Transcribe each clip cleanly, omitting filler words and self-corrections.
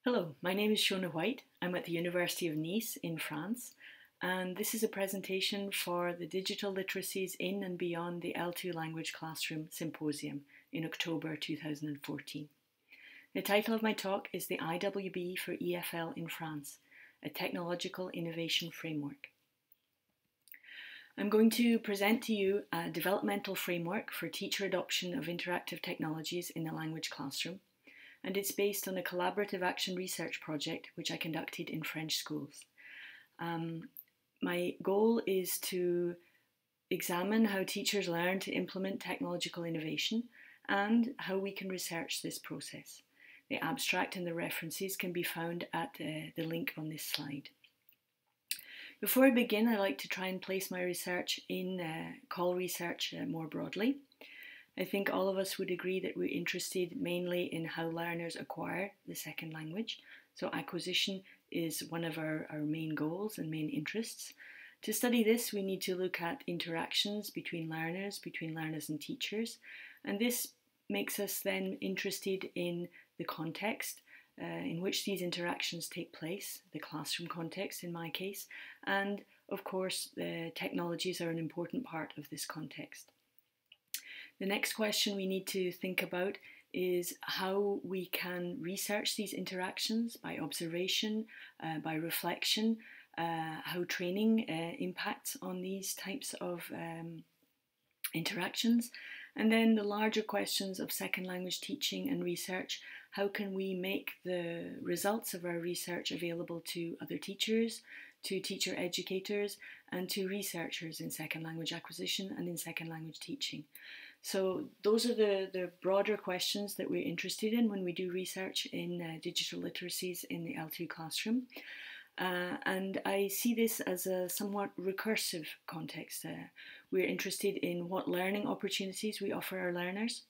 Hello, my name is Shona White. I'm at the University of Nice in France, and this is a presentation for the Digital Literacies in and Beyond the L2 Language Classroom Symposium in October 2014. The title of my talk is the IWB for EFL in France, a Technological Innovation Framework. I'm going to present to you a developmental framework for teacher adoption of interactive technologies in the language classroom, and it's based on a collaborative action research project which I conducted in French schools. My goal is to examine how teachers learn to implement technological innovation and how we can research this process. The abstract and the references can be found at the link on this slide. Before I begin, I like to try and place my research in call research more broadly. I think all of us would agree that we're interested mainly in how learners acquire the second language. So acquisition is one of our main goals and main interests. To study this, we need to look at interactions between learners and teachers. And this makes us then interested in the context in which these interactions take place, the classroom context in my case, and of course the technologies are an important part of this context. The next question we need to think about is how we can research these interactions by observation, by reflection, how training impacts on these types of interactions. And then the larger questions of second language teaching and research. How can we make the results of our research available to other teachers, to teacher educators, and to researchers in second language acquisition and in second language teaching? So those are the broader questions that we're interested in when we do research in digital literacies in the L2 classroom. And I see this as a somewhat recursive context. We're interested in what learning opportunities we offer our learners,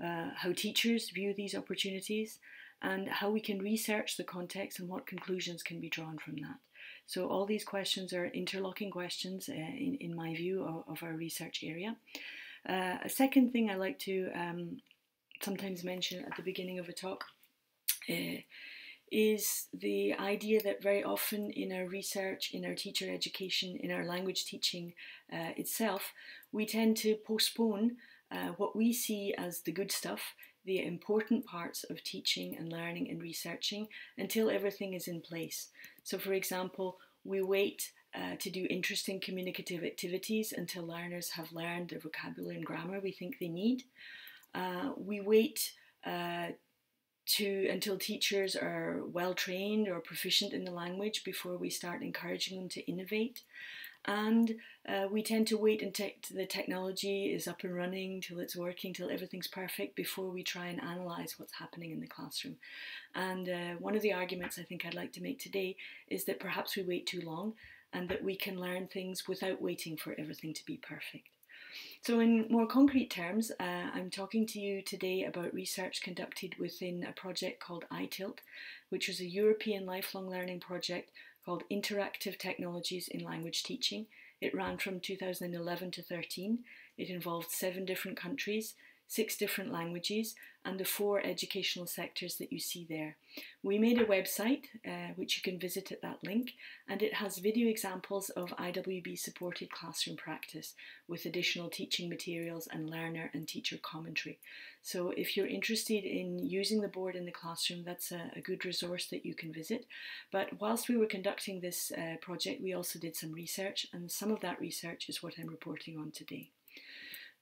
how teachers view these opportunities, and how we can research the context and what conclusions can be drawn from that. So all these questions are interlocking questions in my view of our research area. A second thing I like to sometimes mention at the beginning of a talk is the idea that very often in our research, in our teacher education, in our language teaching itself, we tend to postpone what we see as the good stuff, the important parts of teaching and learning and researching until everything is in place. So for example, we wait to do interesting communicative activities until learners have learned the vocabulary and grammar we think they need. We wait until teachers are well trained or proficient in the language before we start encouraging them to innovate. And we tend to wait until the technology is up and running, till it's working, till everything's perfect before we try and analyse what's happening in the classroom. And one of the arguments I think I'd like to make today is that perhaps we wait too long and that we can learn things without waiting for everything to be perfect. So in more concrete terms, I'm talking to you today about research conducted within a project called iTilt, which was a European lifelong learning project called Interactive Technologies in Language Teaching. It ran from 2011 to 13. It involved 7 different countries, 6 different languages, and the 4 educational sectors that you see there. We made a website, which you can visit at that link, and it has video examples of IWB supported classroom practice with additional teaching materials and learner and teacher commentary. So if you're interested in using the board in the classroom, that's a good resource that you can visit. But whilst we were conducting this project, we also did some research, and some of that research is what I'm reporting on today.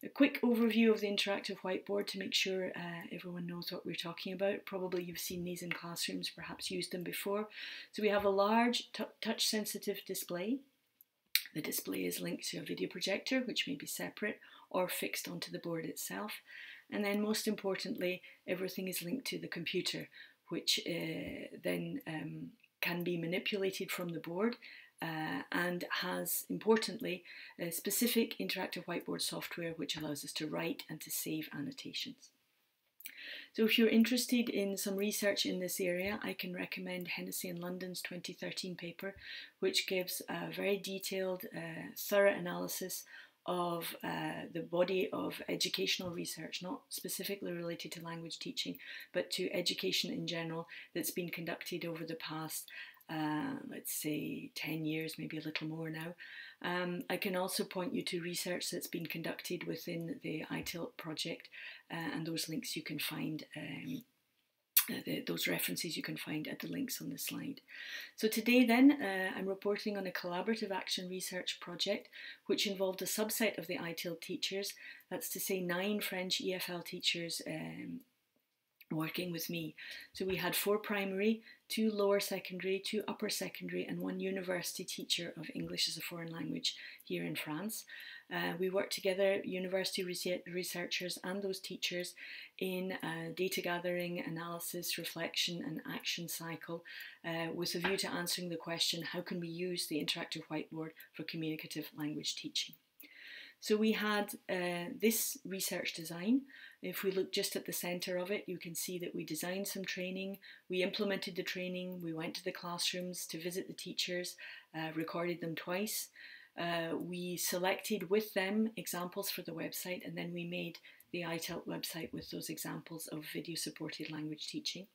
A quick overview of the interactive whiteboard to make sure everyone knows what we're talking about. Probably you've seen these in classrooms, perhaps used them before. So we have a large touch-sensitive display. The display is linked to a video projector, which may be separate or fixed onto the board itself. And then most importantly, everything is linked to the computer, which then can be manipulated from the board and has, importantly, a specific interactive whiteboard software which allows us to write and to save annotations. So if you're interested in some research in this area, I can recommend Hennessy and London's 2013 paper, which gives a very detailed, thorough analysis of the body of educational research, not specifically related to language teaching, but to education in general, that's been conducted over the past, let's say, 10 years, maybe a little more now. I can also point you to research that's been conducted within the ITILT project, and those links you can find. Those references you can find at the links on the slide. So today then, I'm reporting on a collaborative action research project which involved a subset of the ITIL teachers, that's to say 9 French EFL teachers working with me. So we had 4 primary, 2 lower secondary, 2 upper secondary, and 1 university teacher of English as a foreign language here in France. We worked together, university researchers and those teachers, in data gathering, analysis, reflection and action cycle with a view to answering the question, how can we use the interactive whiteboard for communicative language teaching? So we had this research design. If we look just at the centre of it, you can see that we designed some training, we implemented the training, we went to the classrooms to visit the teachers, recorded them twice. We selected with them examples for the website, and then we made the ITILT website with those examples of video-supported language teaching.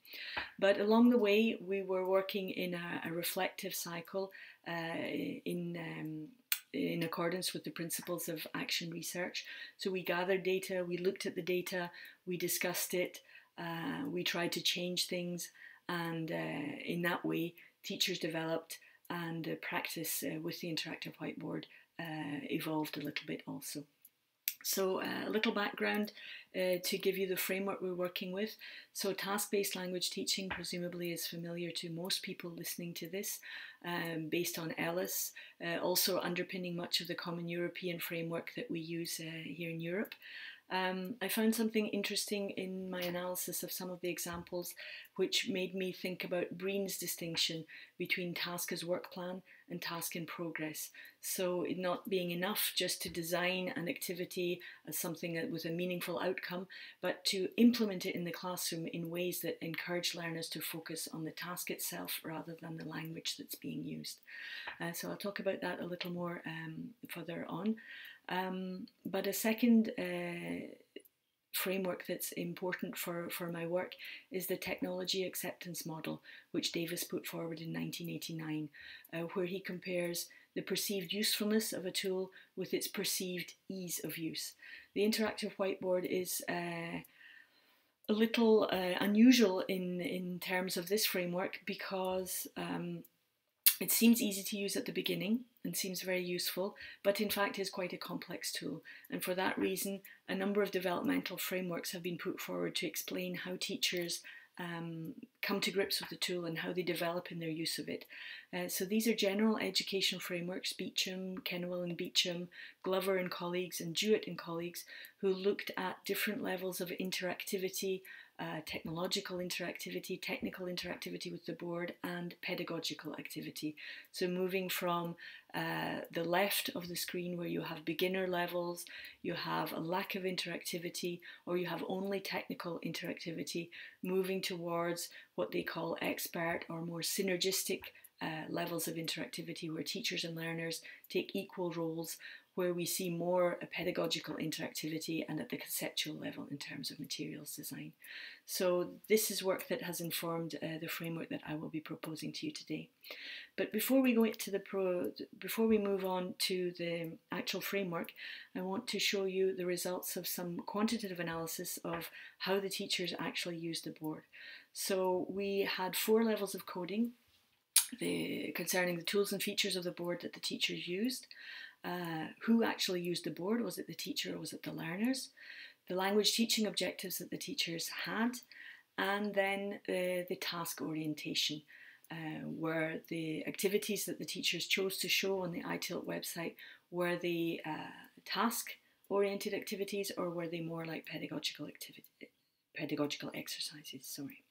But along the way, we were working in a reflective cycle in accordance with the principles of action research. So we gathered data, we looked at the data, we discussed it, we tried to change things, and in that way, teachers developed, and practice with the interactive whiteboard evolved a little bit also. So a little background to give you the framework we're working with. So task-based language teaching presumably is familiar to most people listening to this, based on Ellis, also underpinning much of the common European framework that we use here in Europe. I found something interesting in my analysis of some of the examples which made me think about Breen's distinction between task as work plan and task in progress. So it not being enough just to design an activity as something with a meaningful outcome, but to implement it in the classroom in ways that encourage learners to focus on the task itself rather than the language that's being used. So I'll talk about that a little more further on. But a second framework that's important for my work is the technology acceptance model, which Davis put forward in 1989, where he compares the perceived usefulness of a tool with its perceived ease of use. The interactive whiteboard is a little unusual in terms of this framework because it seems easy to use at the beginning and seems very useful, but in fact is quite a complex tool. And for that reason, a number of developmental frameworks have been put forward to explain how teachers come to grips with the tool and how they develop in their use of it. So these are general education frameworks, Beecham, Kenwell and Beecham, Glover and colleagues, and Jewett and colleagues, who looked at different levels of interactivity, technological interactivity, technical interactivity with the board, and pedagogical activity. So moving from the left of the screen where you have beginner levels, you have a lack of interactivity, or you have only technical interactivity, moving towards what they call expert or more synergistic levels of interactivity where teachers and learners take equal roles, where we see more pedagogical interactivity and at the conceptual level in terms of materials design. So this is work that has informed the framework that I will be proposing to you today. But before we go into before we move on to the actual framework, I want to show you the results of some quantitative analysis of how the teachers actually use the board. So we had 4 levels of coding concerning the tools and features of the board that the teachers used. Who actually used the board? Was it the teacher or was it the learners? The language teaching objectives that the teachers had, and then the task orientation, were the activities that the teachers chose to show on the ITILT website, were they task-oriented activities or were they more like pedagogical exercises, sorry.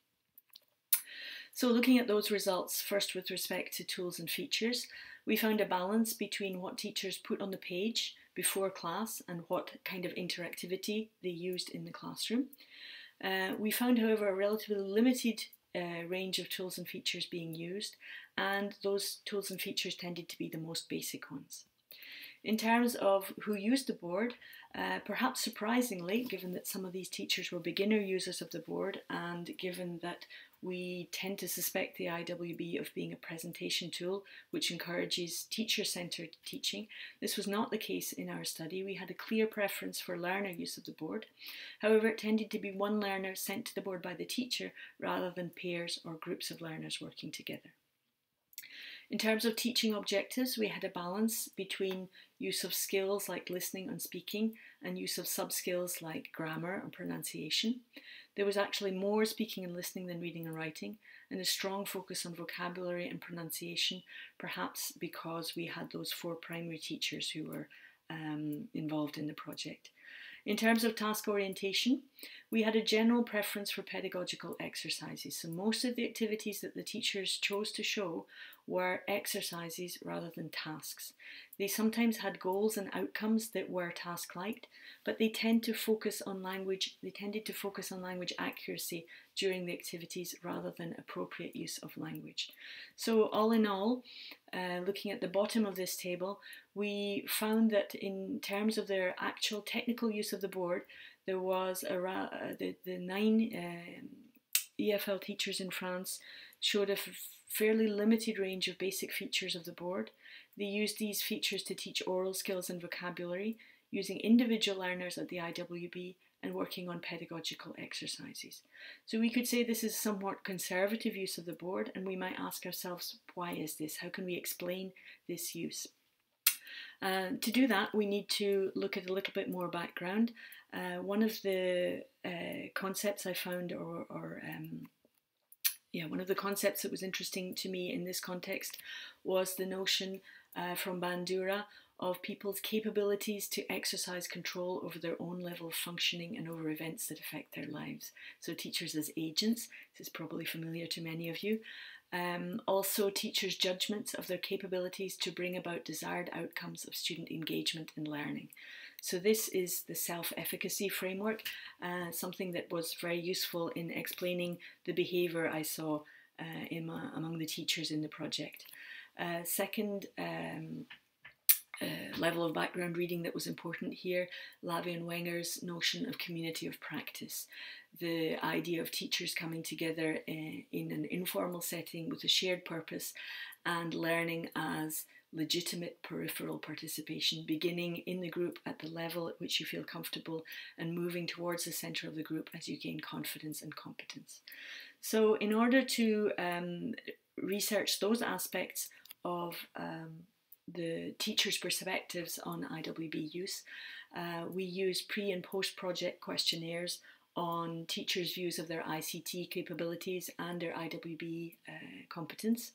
So looking at those results, first with respect to tools and features, we found a balance between what teachers put on the page before class and what kind of interactivity they used in the classroom. We found, however, a relatively limited range of tools and features being used, and those tools and features tended to be the most basic ones. In terms of who used the board, perhaps surprisingly, given that some of these teachers were beginner users of the board, and given that we tend to suspect the IWB of being a presentation tool which encourages teacher-centred teaching, this was not the case in our study. We had a clear preference for learner use of the board. However, it tended to be one learner sent to the board by the teacher rather than pairs or groups of learners working together. In terms of teaching objectives, we had a balance between use of skills like listening and speaking and use of sub-skills like grammar and pronunciation. There was actually more speaking and listening than reading and writing, and a strong focus on vocabulary and pronunciation, perhaps because we had those 4 primary teachers who were involved in the project. In terms of task orientation, we had a general preference for pedagogical exercises. So most of the activities that the teachers chose to show were exercises rather than tasks. They sometimes had goals and outcomes that were task-like, but they tended to focus on language accuracy during the activities rather than appropriate use of language. So all in all, looking at the bottom of this table, we found that in terms of their actual technical use of the board, there was around the 9 EFL teachers in France showed a fairly limited range of basic features of the board. They used these features to teach oral skills and vocabulary, using individual learners at the IWB and working on pedagogical exercises. So we could say this is somewhat conservative use of the board, and we might ask ourselves, why is this? How can we explain this use? To do that, we need to look at a little bit more background. One of the concepts I found, one of the concepts that was interesting to me in this context was the notion from Bandura of people's capabilities to exercise control over their own level of functioning and over events that affect their lives. So teachers as agents, this is probably familiar to many of you. Also teachers' judgments of their capabilities to bring about desired outcomes of student engagement and learning. So this is the self-efficacy framework, something that was very useful in explaining the behaviour I saw among the teachers in the project. Second level of background reading that was important here, Lavie and Wenger's notion of community of practice. The idea of teachers coming together in an informal setting with a shared purpose and learning as legitimate peripheral participation, beginning in the group at the level at which you feel comfortable and moving towards the centre of the group as you gain confidence and competence. So in order to research those aspects of the teachers' perspectives on IWB use, we use pre and post project questionnaires on teachers' views of their ICT capabilities and their IWB competence.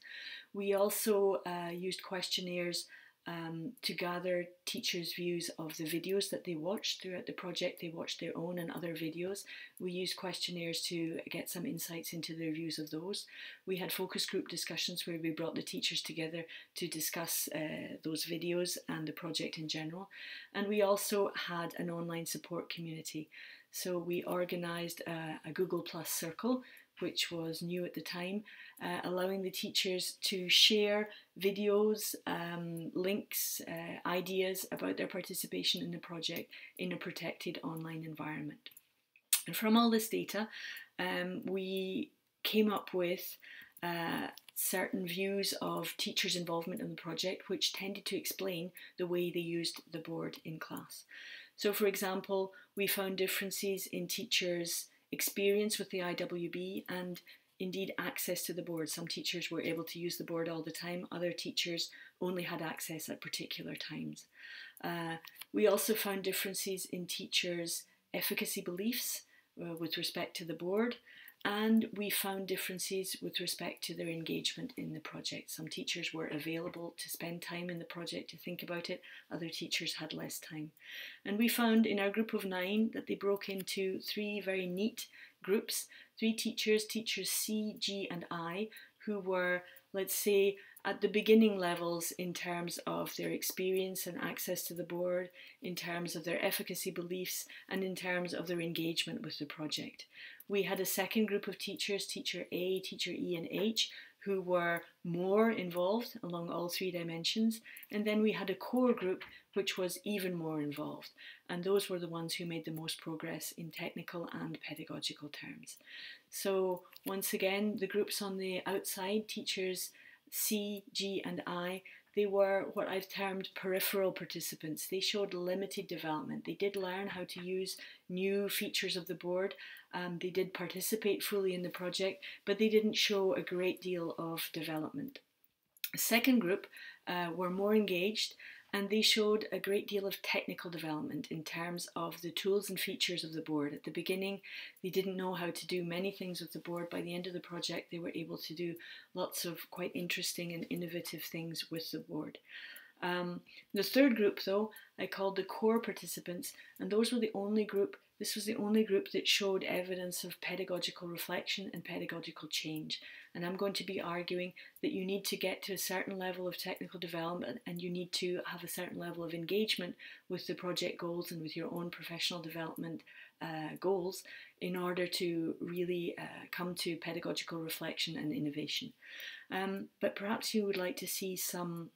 We also used questionnaires to gather teachers' views of the videos that they watched throughout the project. They watched their own and other videos. We used questionnaires to get some insights into their views of those. We had focus group discussions where we brought the teachers together to discuss those videos and the project in general. And we also had an online support community. So we organised a Google Plus circle, which was new at the time, allowing the teachers to share videos, links, ideas about their participation in the project in a protected online environment. And from all this data, we came up with certain views of teachers' involvement in the project, which tended to explain the way they used the board in class. So, for example, we found differences in teachers' experience with the IWB and indeed access to the board. Some teachers were able to use the board all the time, other teachers only had access at particular times. We also found differences in teachers' efficacy beliefs with respect to the board, and we found differences with respect to their engagement in the project. Some teachers were available to spend time in the project to think about it, other teachers had less time. And we found in our group of 9 that they broke into 3 very neat groups, 3 teachers, teachers C, G and I, who were, let's say, at the beginning levels in terms of their experience and access to the board, in terms of their efficacy beliefs, and in terms of their engagement with the project. We had a second group of teachers, teacher A, teacher E and H, who were more involved along all 3 dimensions. And then we had a core group which was even more involved. And those were the ones who made the most progress in technical and pedagogical terms. So once again, the groups on the outside, teachers C, G and I, they were what I've termed peripheral participants. They showed limited development. They did learn how to use new features of the board. They did participate fully in the project, but they didn't show a great deal of development. The second group were more engaged, and they showed a great deal of technical development in terms of the tools and features of the board. At the beginning, they didn't know how to do many things with the board. By the end of the project, they were able to do lots of quite interesting and innovative things with the board. The third group, though, I called the core participants, and those were the only group, this was the only group that showed evidence of pedagogical reflection and pedagogical change. And I'm going to be arguing that you need to get to a certain level of technical development, and you need to have a certain level of engagement with the project goals and with your own professional development goals in order to really come to pedagogical reflection and innovation. But perhaps you would like to see some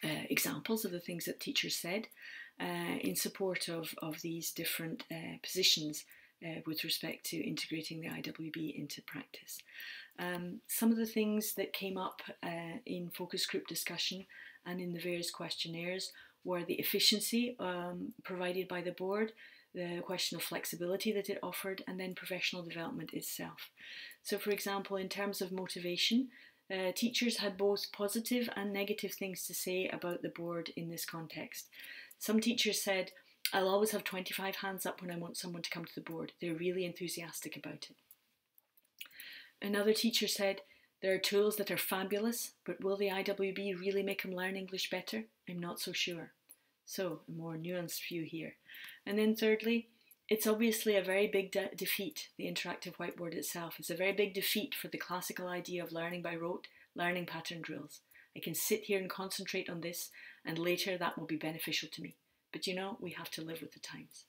examples of the things that teachers said in support of these different positions with respect to integrating the IWB into practice. Some of the things that came up in focus group discussion and in the various questionnaires were the efficiency provided by the board, the question of flexibility that it offered, and then professional development itself. So for example, in terms of motivation, teachers had both positive and negative things to say about the board in this context. Some teachers said, I'll always have 25 hands up when I want someone to come to the board. They're really enthusiastic about it. Another teacher said, there are tools that are fabulous, but will the IWB really make them learn English better? I'm not so sure. So, a more nuanced view here. And then thirdly, it's obviously a very big defeat, the interactive whiteboard itself. It's a very big defeat for the classical idea of learning by rote, learning pattern drills. I can sit here and concentrate on this, and later that will be beneficial to me. But you know, we have to live with the times.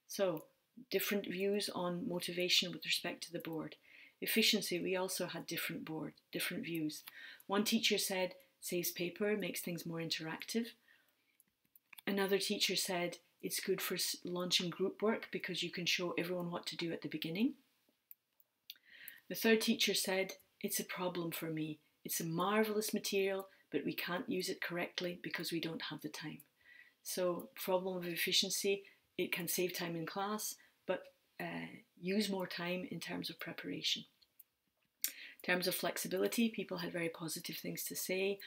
So, different views on motivation with respect to the board. Efficiency, we also had different views. One teacher said, saves paper, makes things more interactive. Another teacher said, it's good for launching group work because you can show everyone what to do at the beginning. The third teacher said, it's a problem for me. It's a marvellous material, but we can't use it correctly because we don't have the time. So, problem of efficiency, it can save time in class, but use more time in terms of preparation. In terms of flexibility, people had very positive things to say.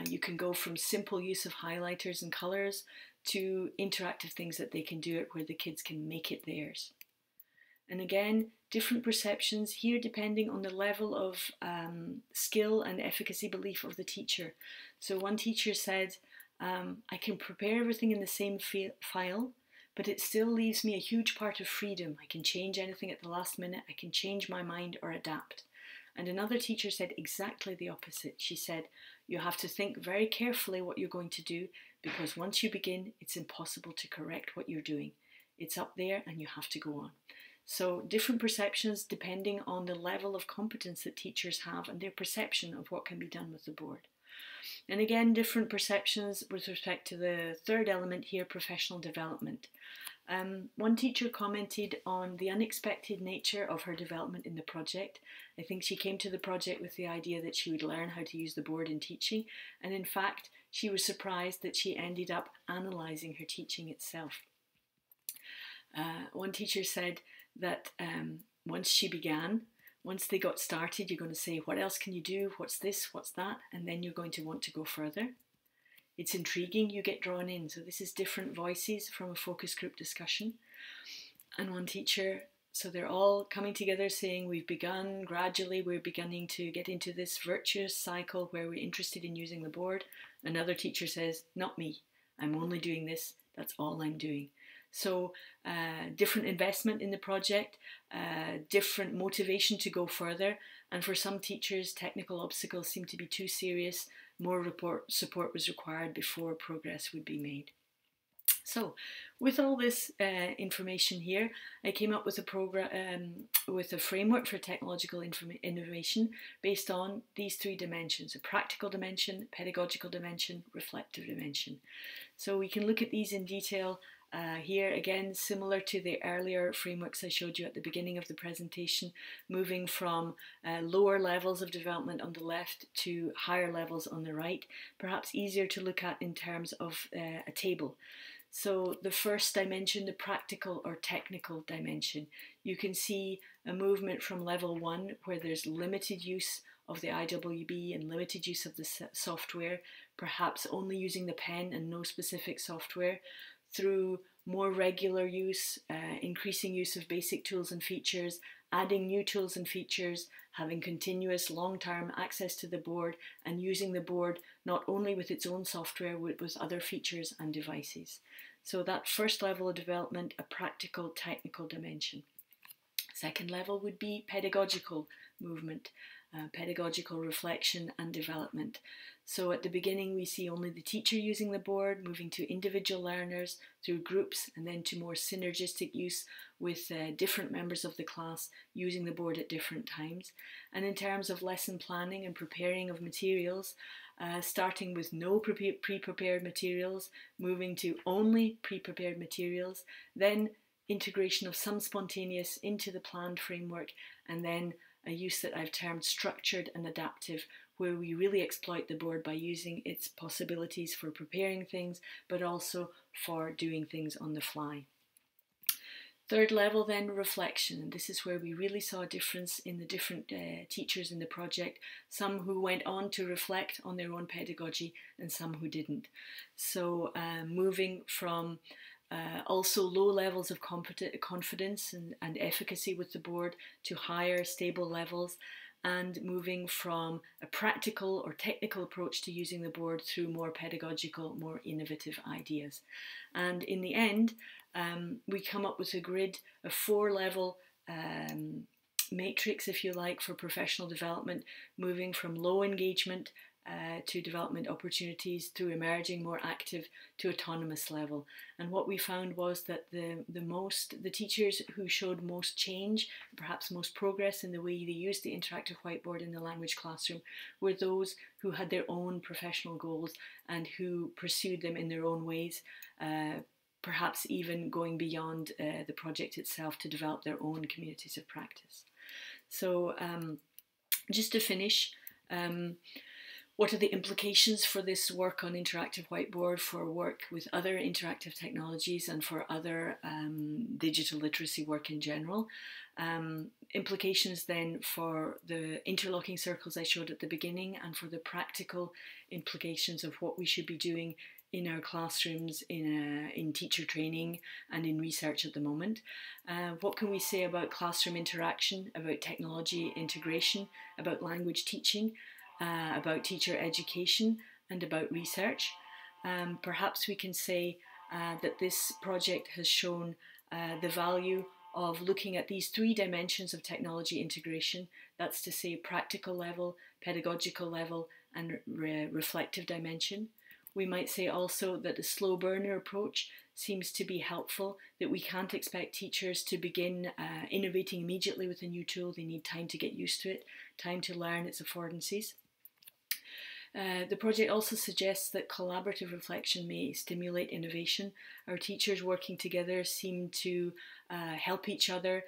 You can go from simple use of highlighters and colours to interactive things that they can do it where the kids can make it theirs. And again, different perceptions here depending on the level of skill and efficacy belief of the teacher. So one teacher said, I can prepare everything in the same file, but it still leaves me a huge part of freedom. I can change anything at the last minute, I can change my mind or adapt. And another teacher said exactly the opposite. She said, you have to think very carefully what you're going to do, because once you begin, it's impossible to correct what you're doing. It's up there and you have to go on. So different perceptions depending on the level of competence that teachers have and their perception of what can be done with the board. And again, different perceptions with respect to the third element here, professional development. One teacher commented on the unexpected nature of her development in the project. I think she came to the project with the idea that she would learn how to use the board in teaching, and in fact she was surprised that she ended up analysing her teaching itself. One teacher said that once they got started, you're going to say, what else can you do, what's this, what's that, and then you're going to want to go further. It's intriguing, you get drawn in. So this is different voices from a focus group discussion. And one teacher, so they're all coming together saying, we've begun, gradually we're beginning to get into this virtuous cycle where we're interested in using the board. Another teacher says, not me, I'm only doing this, that's all I'm doing. So different investment in the project, different motivation to go further, and for some teachers technical obstacles seem to be too serious, more support was required before progress would be made. So with all this information here, I came up with a framework for technological innovation based on these three dimensions: a practical dimension, pedagogical dimension, reflective dimension. So we can look at these in detail here, again, similar to the earlier frameworks I showed you at the beginning of the presentation, moving from lower levels of development on the left to higher levels on the right, perhaps easier to look at in terms of a table. So the first dimension, the practical or technical dimension, you can see a movement from level 1 where there's limited use of the IWB and limited use of the software, perhaps only using the pen and no specific software, through more regular use, increasing use of basic tools and features, adding new tools and features, having continuous long-term access to the board, and using the board not only with its own software, but with other features and devices. So that first level of development, a practical, technical dimension. Second level would be pedagogical movement, pedagogical reflection and development. So at the beginning we see only the teacher using the board, moving to individual learners through groups, and then to more synergistic use with different members of the class using the board at different times. And in terms of lesson planning and preparing of materials, starting with no pre-prepared materials, moving to only pre-prepared materials, then integration of some spontaneous into the planned framework, and then a use that I've termed structured and adaptive, where we really exploit the board by using its possibilities for preparing things, but also for doing things on the fly. Third level then, reflection, and this is where we really saw a difference in the different teachers in the project, some who went on to reflect on their own pedagogy and some who didn't. So moving from also low levels of confidence and efficacy with the board to higher stable levels, and moving from a practical or technical approach to using the board through more pedagogical, more innovative ideas. And in the end, we come up with a grid, a 4-level matrix, if you like, for professional development, moving from low engagement to development opportunities through emerging more active to autonomous level. And what we found was that the teachers who showed most change, perhaps most progress in the way they used the interactive whiteboard in the language classroom, were those who had their own professional goals and who pursued them in their own ways, perhaps even going beyond the project itself to develop their own communities of practice. So just to finish, what are the implications for this work on interactive whiteboard, for work with other interactive technologies and for other digital literacy work in general? Implications then for the interlocking circles I showed at the beginning, and for the practical implications of what we should be doing in our classrooms, in teacher training and in research at the moment. What can we say about classroom interaction, about technology integration, about language teaching, about teacher education and about research? Perhaps we can say that this project has shown the value of looking at these 3 dimensions of technology integration, that's to say practical level, pedagogical level and reflective dimension. We might say also that the slow burner approach seems to be helpful, that we can't expect teachers to begin innovating immediately with a new tool. They need time to get used to it, time to learn its affordances. The project also suggests that collaborative reflection may stimulate innovation. Our teachers working together seem to help each other.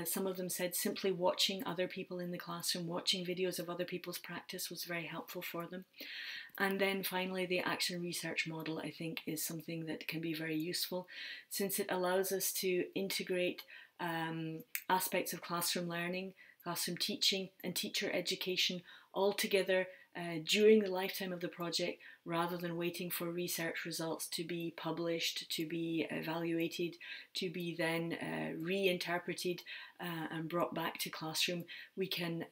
Some of them said simply watching other people in the classroom, watching videos of other people's practice was very helpful for them. And then finally, the action research model, I think, is something that can be very useful, since it allows us to integrate aspects of classroom learning, classroom teaching and teacher education all together during the lifetime of the project, rather than waiting for research results to be published, to be evaluated, to be then reinterpreted and brought back to classroom. We can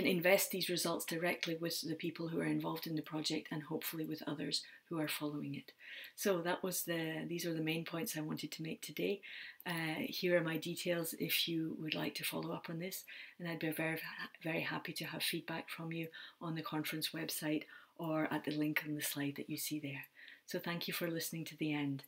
invest these results directly with the people who are involved in the project, and hopefully with others who are following it. So these are the main points I wanted to make today. Here are my details if you would like to follow up on this, and I'd be very, very happy to have feedback from you on the conference website or at the link on the slide that you see there. So thank you for listening to the end.